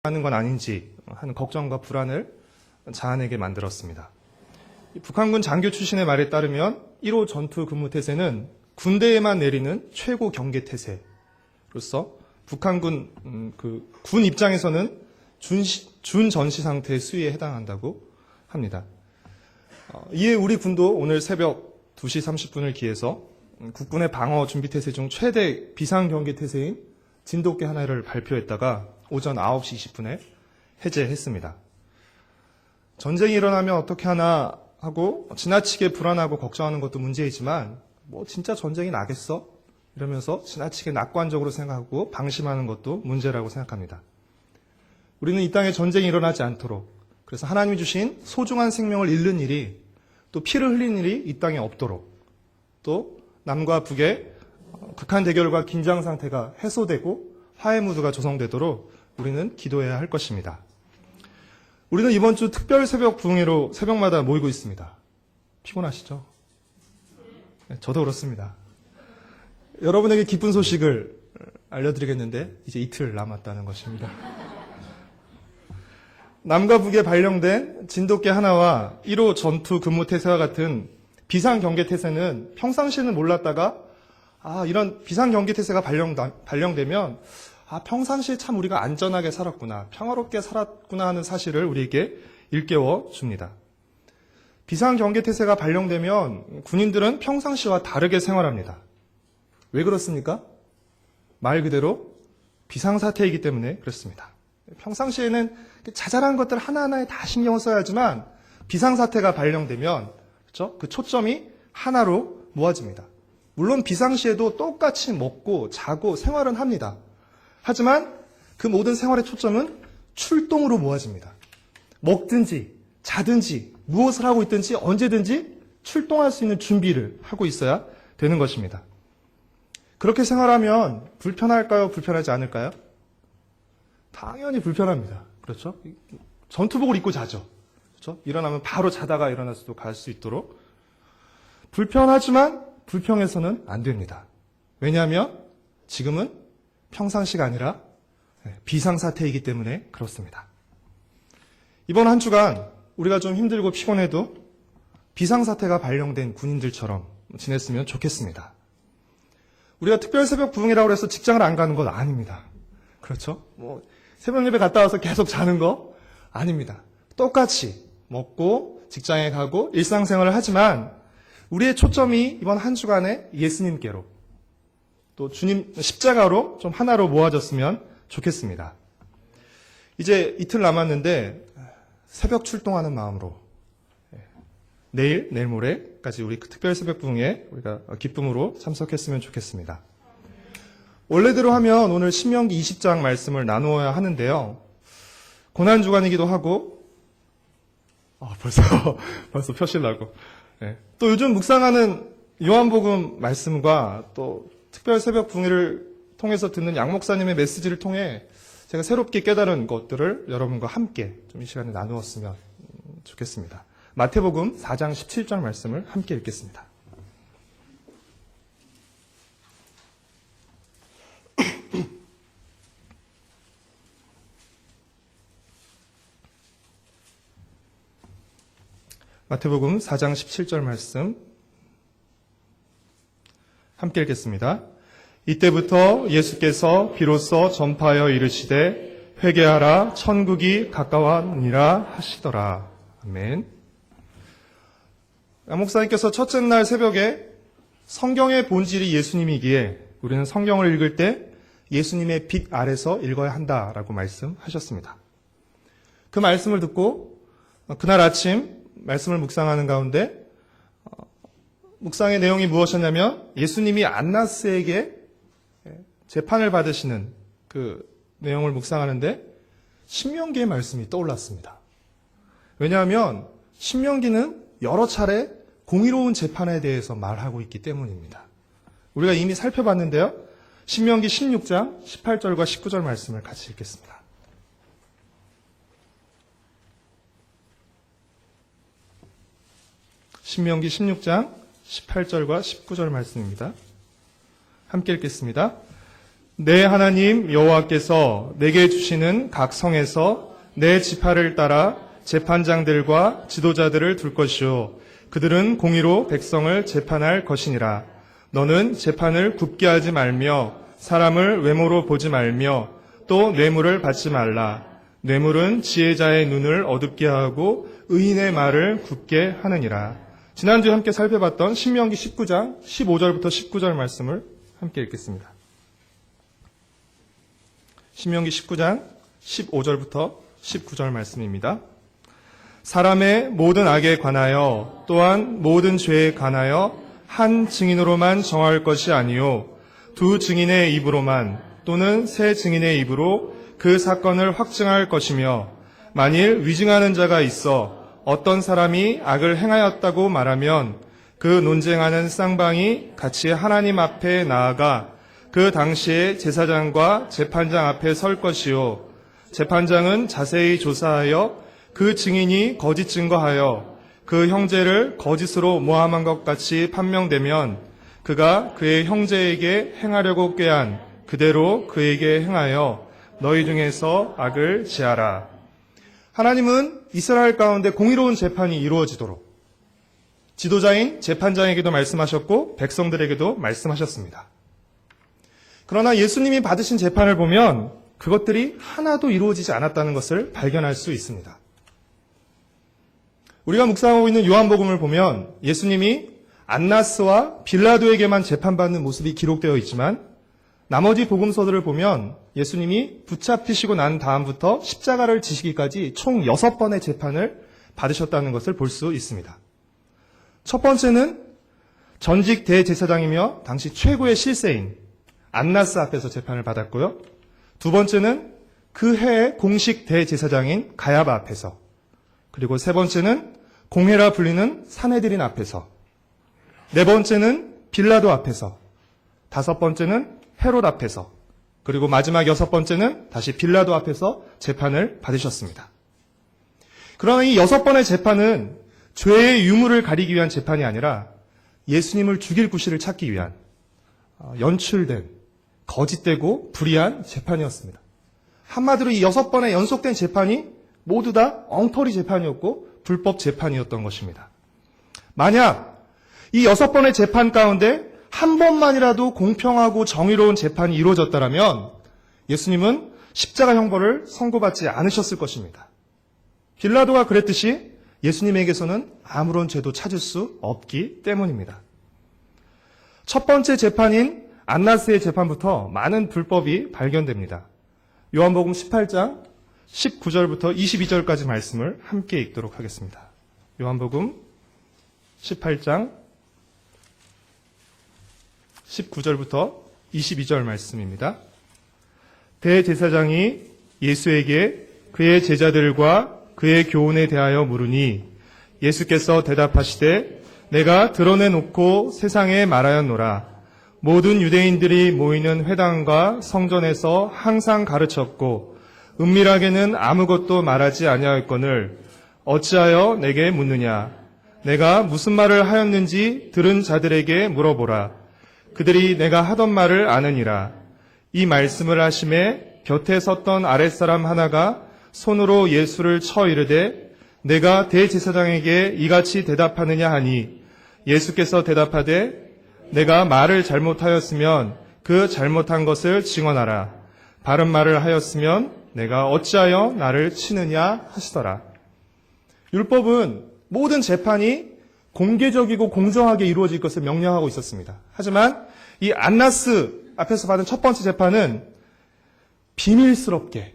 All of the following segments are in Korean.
하는 건 아닌지 하는 걱정과 불안을 자아내게 만들었습니다. 북한군 장교 출신의 말에 따르면 1호 전투 근무 태세는 군대에만 내리는 최고 경계 태세로서 북한군 군 입장에서는 준전시 상태의 수위에 해당한다고 합니다. 이에 우리 군도 오늘 새벽 2시 30분을 기해서 국군의 방어 준비 태세 중 최대 비상 경계 태세인 진돗개 하나를 발표했다가 오전 9시 20분에 해제했습니다. 전쟁이 일어나면 어떻게 하나 하고 지나치게 불안하고 걱정하는 것도 문제이지만 뭐 진짜 전쟁이 나겠어? 이러면서 지나치게 낙관적으로 생각하고 방심하는 것도 문제라고 생각합니다. 우리는 이 땅에 전쟁이 일어나지 않도록, 그래서 하나님이 주신 소중한 생명을 잃는 일이, 또 피를 흘리는 일이 이 땅에 없도록, 또 남과 북의 극한 대결과 긴장 상태가 해소되고 화해 무드가 조성되도록 우리는 기도해야 할 것입니다. 우리는 이번 주 특별 새벽 부흥회로 새벽마다 모이고 있습니다. 피곤하시죠? 저도 그렇습니다. 여러분에게 기쁜 소식을 알려드리겠는데 이제 이틀 남았다는 것입니다. 남과 북에 발령된 진돗개 하나와 1호 전투 근무 태세와 같은 비상 경계 태세는 평상시에는 몰랐다가 이런 비상 경계 태세가 발령되면 평상시에 참 우리가 안전하게 살았구나, 평화롭게 살았구나 하는 사실을 우리에게 일깨워 줍니다. 비상 경계 태세가 발령되면 군인들은 평상시와 다르게 생활합니다. 왜 그렇습니까? 말 그대로 비상사태이기 때문에 그렇습니다. 평상시에는 자잘한 것들 하나하나에 다 신경을 써야 하지만 비상사태가 발령되면 그렇죠? 그 초점이 하나로 모아집니다. 물론 비상시에도 똑같이 먹고 자고 생활은 합니다. 하지만 그 모든 생활의 초점은 출동으로 모아집니다. 먹든지 자든지 무엇을 하고 있든지 언제든지 출동할 수 있는 준비를 하고 있어야 되는 것입니다. 그렇게 생활하면 불편할까요? 불편하지 않을까요? 당연히 불편합니다. 그렇죠? 전투복을 입고 자죠. 그렇죠? 일어나면 바로 자다가 일어나서도 갈 수 있도록. 불편하지만 불평해서는 안 됩니다. 왜냐하면 지금은 평상시가 아니라 비상사태이기 때문에 그렇습니다. 이번 한 주간 우리가 좀 힘들고 피곤해도 비상사태가 발령된 군인들처럼 지냈으면 좋겠습니다. 우리가 특별 새벽 부흥이라고 해서 직장을 안 가는 건 아닙니다. 그렇죠? 새벽 예배 갔다 와서 계속 자는 거 아닙니다. 똑같이 먹고 직장에 가고 일상생활을 하지만 우리의 초점이 이번 한 주간에 예수님께로, 또 주님 십자가로 좀 하나로 모아졌으면 좋겠습니다. 이제 이틀 남았는데 새벽 출동하는 마음으로 내일 모레까지 우리 특별 새벽 부흥에 우리가 기쁨으로 참석했으면 좋겠습니다. 원래대로 하면 오늘 신명기 20장 말씀을 나누어야 하는데요. 고난 주간이기도 하고 벌써 표실나고 또 요즘 묵상하는 요한복음 말씀과 또 특별 새벽 부흥회를 통해서 듣는 양 목사님의 메시지를 통해 제가 새롭게 깨달은 것들을 여러분과 함께 좀 이 시간에 나누었으면 좋겠습니다. 마태복음 4장 17절 말씀을 함께 읽겠습니다. 마태복음 4장 17절 말씀 함께 읽겠습니다. 이때부터 예수께서 비로소 전파하여 이르시되 회개하라 천국이 가까웠느니라 하시더라. 아멘. 양 목사님께서 첫째 날 새벽에 성경의 본질이 예수님이기에 우리는 성경을 읽을 때 예수님의 빛 아래서 읽어야 한다라고 말씀하셨습니다. 그 말씀을 듣고 그날 아침 말씀을 묵상하는 가운데 묵상의 내용이 무엇이었냐면 예수님이 안나스에게 재판을 받으시는 그 내용을 묵상하는데 신명기의 말씀이 떠올랐습니다. 왜냐하면 신명기는 여러 차례 공의로운 재판에 대해서 말하고 있기 때문입니다. 우리가 이미 살펴봤는데요. 신명기 16장 18절과 19절 말씀을 같이 읽겠습니다. 신명기 16장 18절과 19절 말씀입니다. 함께 읽겠습니다. 내 하나님 여호와께서 내게 주시는 각 성에서 내 지파를 따라 재판장들과 지도자들을 둘 것이요 그들은 공의로 백성을 재판할 것이니라. 너는 재판을 굽게 하지 말며 사람을 외모로 보지 말며 또 뇌물을 받지 말라. 뇌물은 지혜자의 눈을 어둡게 하고 의인의 말을 굽게 하느니라. 지난주에 함께 살펴봤던 신명기 19장 15절부터 19절 말씀을 함께 읽겠습니다. 신명기 19장 15절부터 19절 말씀입니다. 사람의 모든 악에 관하여 또한 모든 죄에 관하여 한 증인으로만 정할 것이 아니요 두 증인의 입으로만 또는 세 증인의 입으로 그 사건을 확증할 것이며 만일 위증하는 자가 있어 어떤 사람이 악을 행하였다고 말하면 그 논쟁하는 쌍방이 같이 하나님 앞에 나아가 그 당시에 제사장과 재판장 앞에 설 것이요 재판장은 자세히 조사하여 그 증인이 거짓 증거하여 그 형제를 거짓으로 모함한 것 같이 판명되면 그가 그의 형제에게 행하려고 꾀한 그대로 그에게 행하여 너희 중에서 악을 지하라. 하나님은 이스라엘 가운데 공의로운 재판이 이루어지도록 지도자인 재판장에게도 말씀하셨고 백성들에게도 말씀하셨습니다. 그러나 예수님이 받으신 재판을 보면 그것들이 하나도 이루어지지 않았다는 것을 발견할 수 있습니다. 우리가 묵상하고 있는 요한복음을 보면 예수님이 안나스와 빌라도에게만 재판받는 모습이 기록되어 있지만 나머지 복음서들을 보면 예수님이 붙잡히시고 난 다음부터 십자가를 지시기까지 총 6번의 재판을 받으셨다는 것을 볼 수 있습니다. 첫 번째는 전직 대제사장이며 당시 최고의 실세인 안나스 앞에서 재판을 받았고요. 두 번째는 그 해의 공식 대제사장인 가야바 앞에서, 그리고 세 번째는 공회라 불리는 산헤드린 앞에서, 네 번째는 빌라도 앞에서, 다섯 번째는 헤롯 앞에서, 그리고 마지막 여섯 번째는 다시 빌라도 앞에서 재판을 받으셨습니다. 그러나 이 6번의 재판은 죄의 유무를 가리기 위한 재판이 아니라 예수님을 죽일 구실을 찾기 위한 연출된 거짓되고 불의한 재판이었습니다. 한마디로 이 6번의 연속된 재판이 모두 다 엉터리 재판이었고 불법 재판이었던 것입니다. 만약 이 6번의 재판 가운데 한 번만이라도 공평하고 정의로운 재판이 이루어졌다면 예수님은 십자가 형벌을 선고받지 않으셨을 것입니다. 빌라도가 그랬듯이 예수님에게서는 아무런 죄도 찾을 수 없기 때문입니다. 첫 번째 재판인 안나스의 재판부터 많은 불법이 발견됩니다. 요한복음 18장 19절부터 22절까지 말씀을 함께 읽도록 하겠습니다. 요한복음 18장 19절부터 22절 말씀입니다. 대제사장이 예수에게 그의 제자들과 그의 교훈에 대하여 물으니 예수께서 대답하시되 내가 드러내놓고 세상에 말하였노라. 모든 유대인들이 모이는 회당과 성전에서 항상 가르쳤고 은밀하게는 아무것도 말하지 아니하였거늘 어찌하여 내게 묻느냐. 내가 무슨 말을 하였는지 들은 자들에게 물어보라. 그들이 내가 하던 말을 아느니라. 이 말씀을 하심에 곁에 섰던 아랫사람 하나가 손으로 예수를 쳐 이르되 내가 대제사장에게 이같이 대답하느냐 하니 예수께서 대답하되 내가 말을 잘못하였으면 그 잘못한 것을 증언하라. 바른 말을 하였으면 내가 어찌하여 나를 치느냐 하시더라. 율법은 모든 재판이 공개적이고 공정하게 이루어질 것을 명령하고 있었습니다. 하지만 이 안나스 앞에서 받은 첫 번째 재판은 비밀스럽게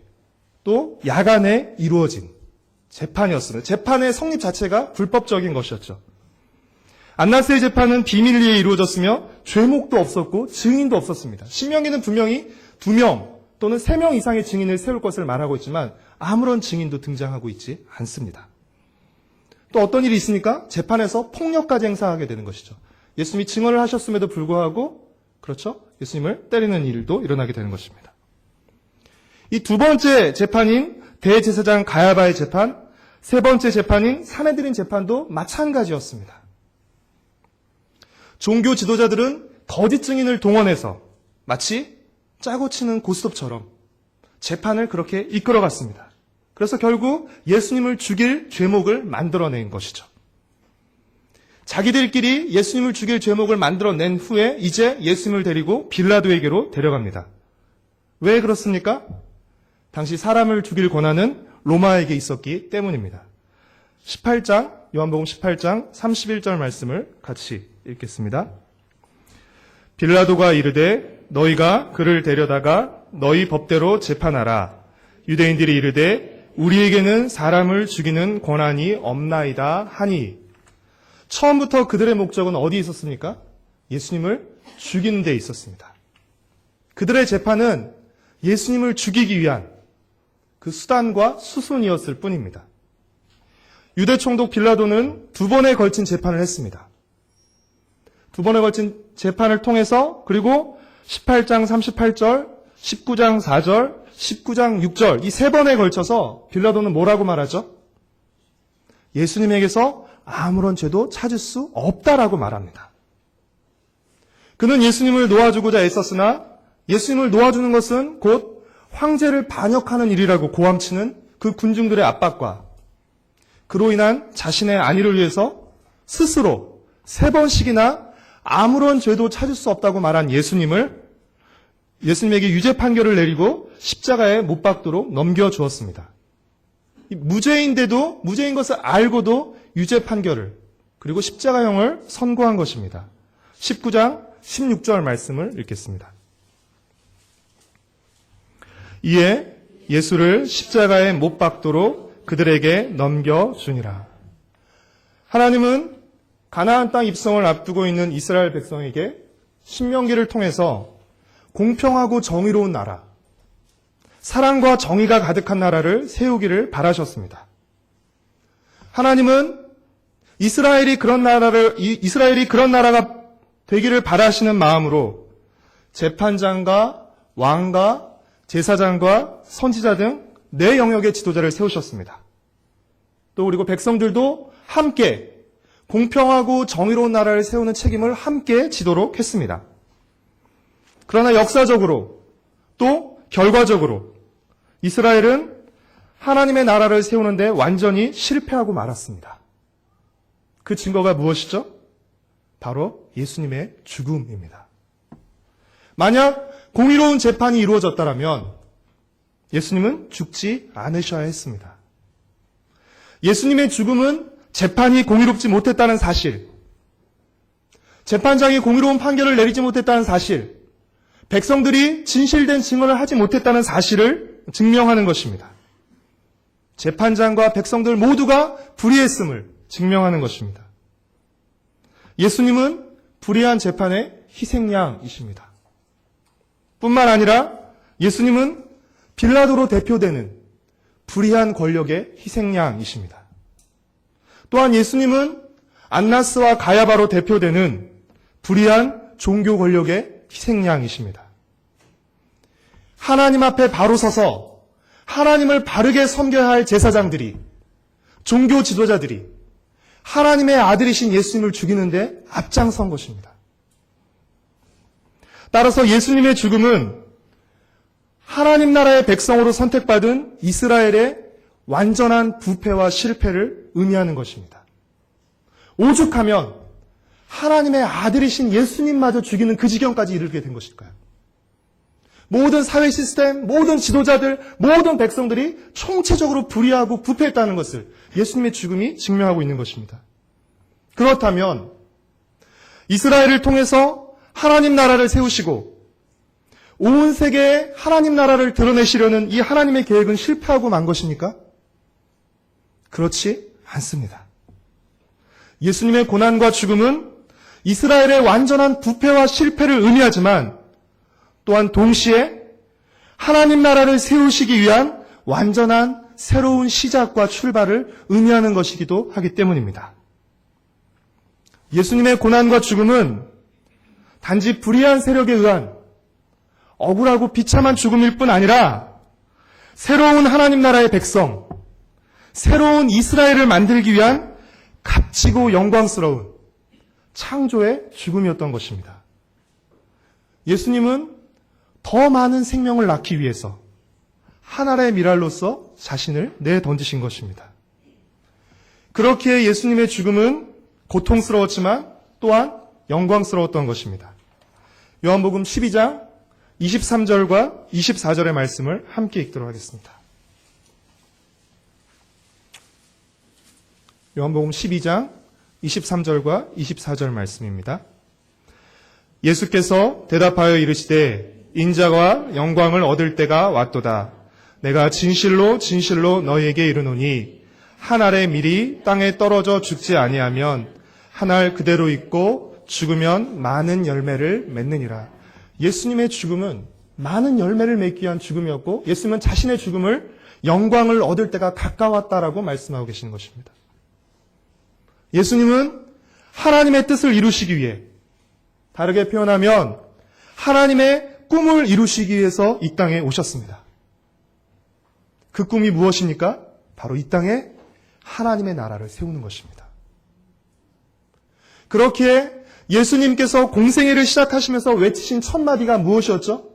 또 야간에 이루어진 재판이었습니다. 재판의 성립 자체가 불법적인 것이었죠. 안나스의 재판은 비밀리에 이루어졌으며 죄목도 없었고 증인도 없었습니다. 신명기는 분명히 2명 또는 3명 이상의 증인을 세울 것을 말하고 있지만 아무런 증인도 등장하고 있지 않습니다. 또 어떤 일이 있습니까? 재판에서 폭력까지 행사하게 되는 것이죠. 예수님이 증언을 하셨음에도 불구하고 그렇죠? 예수님을 때리는 일도 일어나게 되는 것입니다. 이 두 번째 재판인 대제사장 가야바의 재판, 세 번째 재판인 산헤드린 재판도 마찬가지였습니다. 종교 지도자들은 거짓 증인을 동원해서 마치 짜고 치는 고스톱처럼 재판을 그렇게 이끌어갔습니다. 그래서 결국 예수님을 죽일 죄목을 만들어낸 것이죠. 자기들끼리 예수님을 죽일 죄목을 만들어낸 후에 이제 예수님을 데리고 빌라도에게로 데려갑니다. 왜 그렇습니까? 당시 사람을 죽일 권한은 로마에게 있었기 때문입니다. 18장, 요한복음 18장 31절 말씀을 같이 읽겠습니다. 빌라도가 이르되 너희가 그를 데려다가 너희 법대로 재판하라. 유대인들이 이르되 우리에게는 사람을 죽이는 권한이 없나이다 하니. 처음부터 그들의 목적은 어디에 있었습니까? 예수님을 죽이는 데 있었습니다. 그들의 재판은 예수님을 죽이기 위한 그 수단과 수순이었을 뿐입니다. 유대 총독 빌라도는 2번에 걸친 재판을 했습니다. 2번에 걸친 재판을 통해서 그리고 18장 38절, 19장 4절, 19장 6절 이 3번에 걸쳐서 빌라도는 뭐라고 말하죠? 예수님에게서 아무런 죄도 찾을 수 없다라고 말합니다. 그는 예수님을 놓아주고자 애썼으나 예수님을 놓아주는 것은 곧 황제를 반역하는 일이라고 고함치는 그 군중들의 압박과 그로 인한 자신의 안위를 위해서 스스로 3번씩이나 아무런 죄도 찾을 수 없다고 말한 예수님에게 유죄 판결을 내리고 십자가에 못 박도록 넘겨주었습니다. 무죄인데도 무죄인 것을 알고도 유죄 판결을 그리고 십자가형을 선고한 것입니다. 19장 16절 말씀을 읽겠습니다. 이에 예수를 십자가에 못 박도록 그들에게 넘겨주니라. 하나님은 가나안 땅 입성을 앞두고 있는 이스라엘 백성에게 신명기를 통해서 공평하고 정의로운 나라, 사랑과 정의가 가득한 나라를 세우기를 바라셨습니다. 하나님은 이스라엘이 그런 나라가 되기를 바라시는 마음으로 재판장과 왕과 제사장과 선지자 등 4영역의 지도자를 세우셨습니다. 또 그리고 백성들도 함께 공평하고 정의로운 나라를 세우는 책임을 함께 지도록 했습니다. 그러나 역사적으로 또 결과적으로 이스라엘은 하나님의 나라를 세우는데 완전히 실패하고 말았습니다. 그 증거가 무엇이죠? 바로 예수님의 죽음입니다. 만약 공의로운 재판이 이루어졌다면 예수님은 죽지 않으셔야 했습니다. 예수님의 죽음은 재판이 공의롭지 못했다는 사실, 재판장이 공의로운 판결을 내리지 못했다는 사실, 백성들이 진실된 증언을 하지 못했다는 사실을 증명하는 것입니다. 재판장과 백성들 모두가 불의했음을 증명하는 것입니다. 예수님은 불의한 재판의 희생양이십니다. 뿐만 아니라 예수님은 빌라도로 대표되는 불의한 권력의 희생양이십니다. 또한 예수님은 안나스와 가야바로 대표되는 불의한 종교 권력의 희생양이십니다. 하나님 앞에 바로 서서 하나님을 바르게 섬겨야 할 제사장들이, 종교 지도자들이 하나님의 아들이신 예수님을 죽이는데 앞장선 것입니다. 따라서 예수님의 죽음은 하나님 나라의 백성으로 선택받은 이스라엘의 완전한 부패와 실패를 의미하는 것입니다. 오죽하면 하나님의 아들이신 예수님마저 죽이는 그 지경까지 이르게 된 것일까요? 모든 사회 시스템, 모든 지도자들, 모든 백성들이 총체적으로 불의하고 부패했다는 것을 예수님의 죽음이 증명하고 있는 것입니다. 그렇다면 이스라엘을 통해서 하나님 나라를 세우시고 온 세계에 하나님 나라를 드러내시려는 이 하나님의 계획은 실패하고 만 것입니까? 그렇지 않습니다. 예수님의 고난과 죽음은 이스라엘의 완전한 부패와 실패를 의미하지만 또한 동시에 하나님 나라를 세우시기 위한 완전한 새로운 시작과 출발을 의미하는 것이기도 하기 때문입니다. 예수님의 고난과 죽음은 단지 불의한 세력에 의한 억울하고 비참한 죽음일 뿐 아니라 새로운 하나님 나라의 백성, 새로운 이스라엘을 만들기 위한 값지고 영광스러운 창조의 죽음이었던 것입니다. 예수님은 더 많은 생명을 낳기 위해서 한 알의 밀알로서 자신을 내던지신 것입니다. 그렇기에 예수님의 죽음은 고통스러웠지만 또한 영광스러웠던 것입니다. 요한복음 12장 23절과 24절의 말씀을 함께 읽도록 하겠습니다. 요한복음 12장 23절과 24절 말씀입니다. 예수께서 대답하여 이르시되 인자가 영광을 얻을 때가 왔도다. 내가 진실로 진실로 너희에게 이르노니 한 알의 밀이 땅에 떨어져 죽지 아니하면 한 알 그대로 있고 죽으면 많은 열매를 맺느니라. 예수님의 죽음은 많은 열매를 맺기 위한 죽음이었고 예수님은 자신의 죽음을 영광을 얻을 때가 가까웠다라고 말씀하고 계시는 것입니다. 예수님은 하나님의 뜻을 이루시기 위해, 다르게 표현하면 하나님의 꿈을 이루시기 위해서 이 땅에 오셨습니다. 그 꿈이 무엇입니까? 바로 이 땅에 하나님의 나라를 세우는 것입니다. 그렇기에 예수님께서 공생애를 시작하시면서 외치신 첫 마디가 무엇이었죠?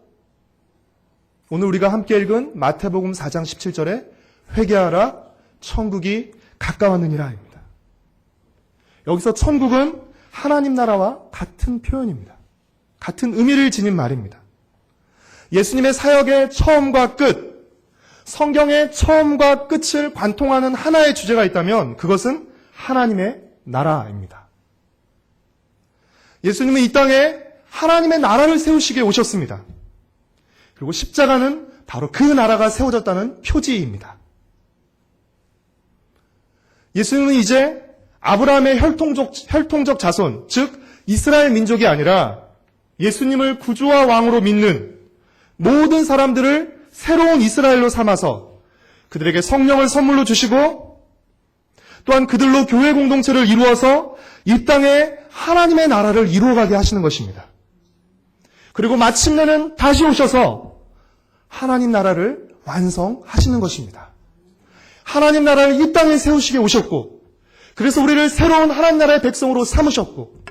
오늘 우리가 함께 읽은 마태복음 4장 17절에 회개하라 천국이 가까웠느니라입니다. 여기서 천국은 하나님 나라와 같은 표현입니다. 같은 의미를 지닌 말입니다. 예수님의 사역의 처음과 끝, 성경의 처음과 끝을 관통하는 하나의 주제가 있다면 그것은 하나님의 나라입니다. 예수님은 이 땅에 하나님의 나라를 세우시기에 오셨습니다. 그리고 십자가는 바로 그 나라가 세워졌다는 표지입니다. 예수님은 이제 아브라함의 혈통적 자손, 즉 이스라엘 민족이 아니라 예수님을 구주와 왕으로 믿는 모든 사람들을 새로운 이스라엘로 삼아서 그들에게 성령을 선물로 주시고 또한 그들로 교회 공동체를 이루어서 이 땅에 하나님의 나라를 이루어가게 하시는 것입니다. 그리고 마침내는 다시 오셔서 하나님 나라를 완성하시는 것입니다. 하나님 나라를 이 땅에 세우시게 오셨고 그래서 우리를 새로운 하나님 나라의 백성으로 삼으셨고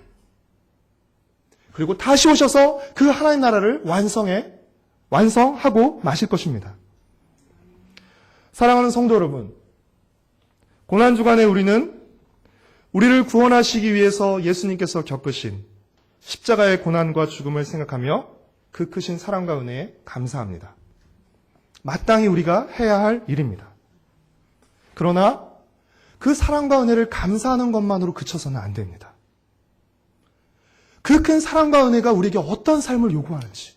그리고 다시 오셔서 그 하나님 나라를 완성하고 마실 것입니다. 사랑하는 성도 여러분, 고난주간에 우리를 구원하시기 위해서 예수님께서 겪으신 십자가의 고난과 죽음을 생각하며 그 크신 사랑과 은혜에 감사합니다. 마땅히 우리가 해야 할 일입니다. 그러나 그 사랑과 은혜를 감사하는 것만으로 그쳐서는 안 됩니다. 그 큰 사랑과 은혜가 우리에게 어떤 삶을 요구하는지,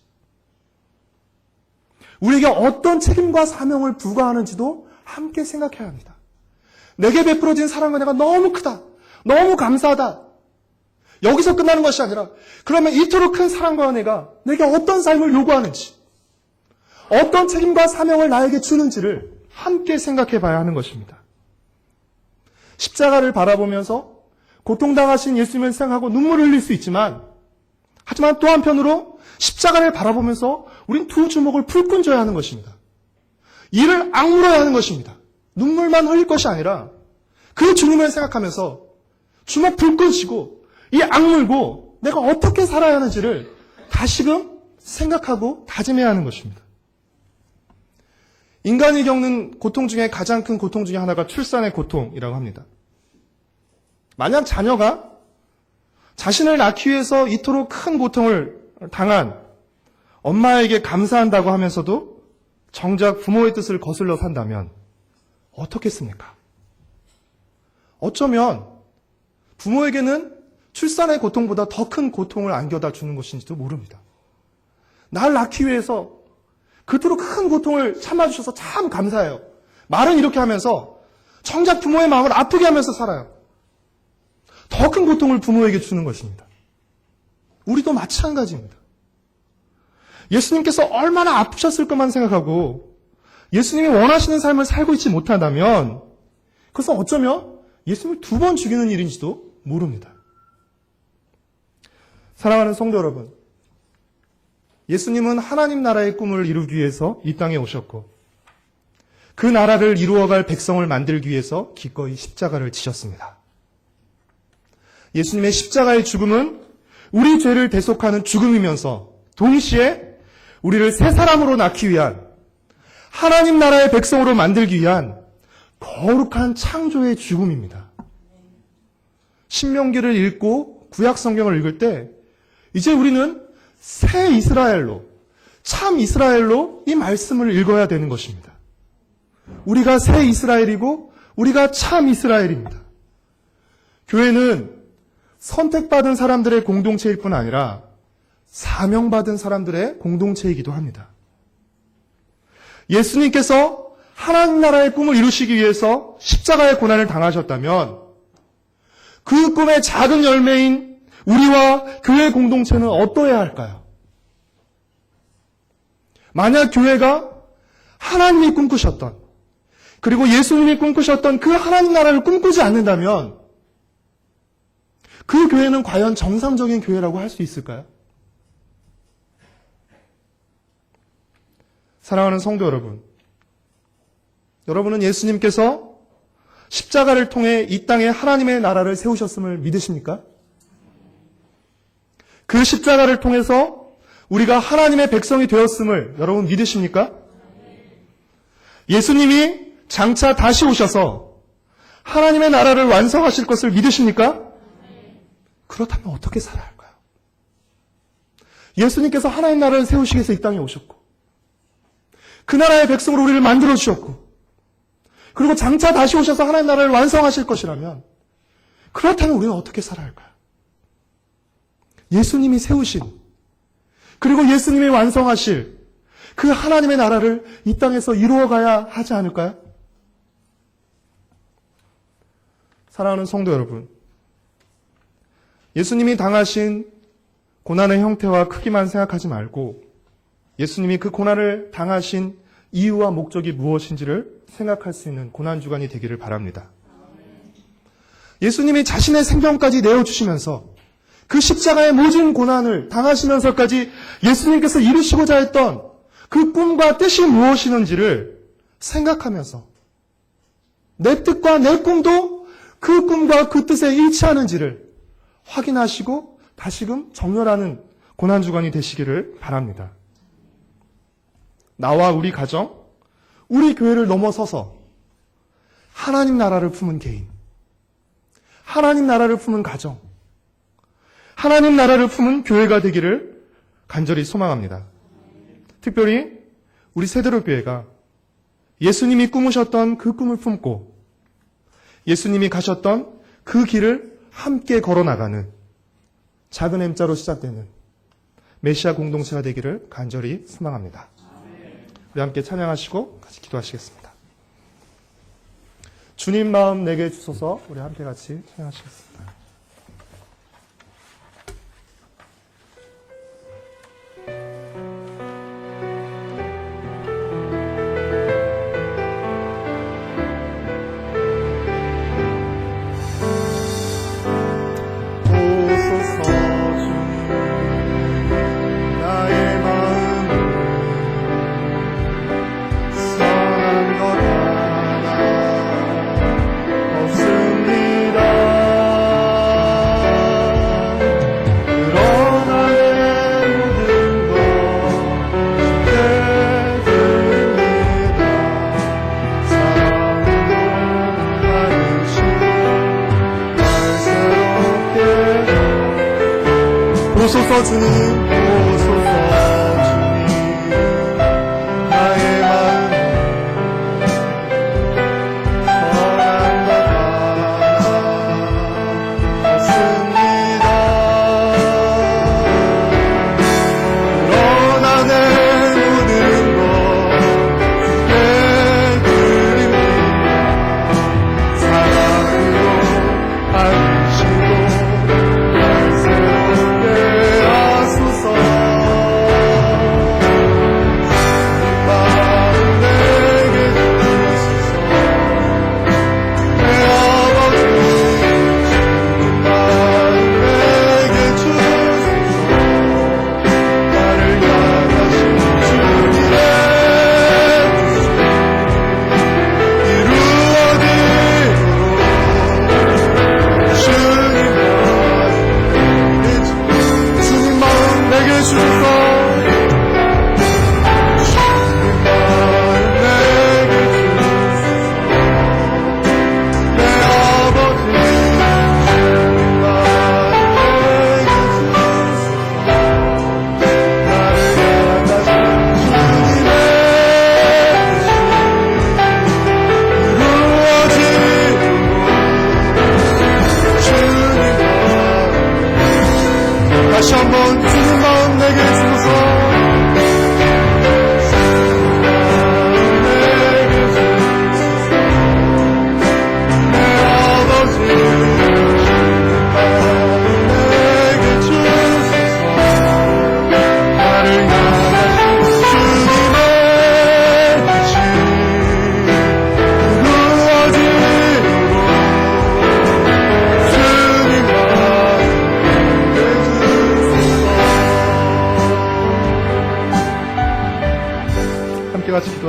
우리에게 어떤 책임과 사명을 부과하는지도 함께 생각해야 합니다. 내게 베풀어진 사랑과 은혜가 너무 크다, 너무 감사하다, 여기서 끝나는 것이 아니라 그러면 이토록 큰 사랑과 은혜가 내게 어떤 삶을 요구하는지, 어떤 책임과 사명을 나에게 주는지를 함께 생각해 봐야 하는 것입니다. 십자가를 바라보면서 고통당하신 예수님을 생각하고 눈물을 흘릴 수 있지만, 하지만 또 한편으로 십자가를 바라보면서 우린 두 주먹을 불끈 쥐어야 하는 것입니다. 이를 악물어야 하는 것입니다. 눈물만 흘릴 것이 아니라 그 주님을 생각하면서 주먹 불끈 쥐고 이 악물고 내가 어떻게 살아야 하는지를 다시금 생각하고 다짐해야 하는 것입니다. 인간이 겪는 고통 중에 가장 큰 고통 중에 하나가 출산의 고통이라고 합니다. 만약 자녀가 자신을 낳기 위해서 이토록 큰 고통을 당한 엄마에게 감사한다고 하면서도 정작 부모의 뜻을 거슬러 산다면 어떻겠습니까? 어쩌면 부모에게는 출산의 고통보다 더 큰 고통을 안겨다 주는 것인지도 모릅니다. 날 낳기 위해서 그토록 큰 고통을 참아주셔서 참 감사해요. 말은 이렇게 하면서 정작 부모의 마음을 아프게 하면서 살아요. 더 큰 고통을 부모에게 주는 것입니다. 우리도 마찬가지입니다. 예수님께서 얼마나 아프셨을 것만 생각하고 예수님이 원하시는 삶을 살고 있지 못한다면 그것은 어쩌면 예수님을 두 번 죽이는 일인지도 모릅니다. 사랑하는 성도 여러분, 예수님은 하나님 나라의 꿈을 이루기 위해서 이 땅에 오셨고 그 나라를 이루어갈 백성을 만들기 위해서 기꺼이 십자가를 지셨습니다. 예수님의 십자가의 죽음은 우리 죄를 대속하는 죽음이면서 동시에 우리를 새 사람으로 낳기 위한, 하나님 나라의 백성으로 만들기 위한 거룩한 창조의 죽음입니다. 신명기를 읽고 구약 성경을 읽을 때 이제 우리는 새 이스라엘로, 참 이스라엘로 이 말씀을 읽어야 되는 것입니다. 우리가 새 이스라엘이고 우리가 참 이스라엘입니다. 교회는 선택받은 사람들의 공동체일 뿐 아니라 사명받은 사람들의 공동체이기도 합니다. 예수님께서 하나님 나라의 꿈을 이루시기 위해서 십자가의 고난을 당하셨다면 그 꿈의 작은 열매인 우리와 교회 공동체는 어떠해야 할까요? 만약 교회가 하나님이 꿈꾸셨던, 그리고 예수님이 꿈꾸셨던 그 하나님 나라를 꿈꾸지 않는다면 그 교회는 과연 정상적인 교회라고 할 수 있을까요? 사랑하는 성도 여러분, 여러분은 예수님께서 십자가를 통해 이 땅에 하나님의 나라를 세우셨음을 믿으십니까? 그 십자가를 통해서 우리가 하나님의 백성이 되었음을 여러분 믿으십니까? 예수님이 장차 다시 오셔서 하나님의 나라를 완성하실 것을 믿으십니까? 그렇다면 어떻게 살아야 할까요? 예수님께서 하나님 나라를 세우시기 위해서 이 땅에 오셨고, 그 나라의 백성으로 우리를 만들어주셨고, 그리고 장차 다시 오셔서 하나님 나라를 완성하실 것이라면, 그렇다면 우리는 어떻게 살아야 할까요? 예수님이 세우신, 그리고 예수님이 완성하실 그 하나님의 나라를 이 땅에서 이루어가야 하지 않을까요? 사랑하는 성도 여러분, 예수님이 당하신 고난의 형태와 크기만 생각하지 말고 예수님이 그 고난을 당하신 이유와 목적이 무엇인지를 생각할 수 있는 고난주간이 되기를 바랍니다. 예수님이 자신의 생명까지 내어주시면서 그 십자가의 모든 고난을 당하시면서까지 예수님께서 이루시고자 했던 그 꿈과 뜻이 무엇이는지를 생각하면서 내 뜻과 내 꿈도 그 꿈과 그 뜻에 일치하는지를 확인하시고 다시금 정렬하는 고난주간이 되시기를 바랍니다. 나와 우리 가정, 우리 교회를 넘어서서 하나님 나라를 품은 개인, 하나님 나라를 품은 가정, 하나님 나라를 품은 교회가 되기를 간절히 소망합니다. 특별히 우리 세대로 교회가 예수님이 꿈으셨던 그 꿈을 품고 예수님이 가셨던 그 길을 함께 걸어나가는 작은 M자로 시작되는 메시아 공동체가 되기를 간절히 소망합니다. 우리 함께 찬양하시고 같이 기도하시겠습니다. 주님 마음 내게 주소서. 우리 함께 같이 찬양하시겠습니다. 오소서 주님, 오소서 주님, 나의 마음 선한 것 같습니다. 그러나 내 모든 것 주께 드립니다. 사랑으로 받으시고 날 새롭게 하소서.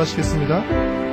말씀하시겠습니다.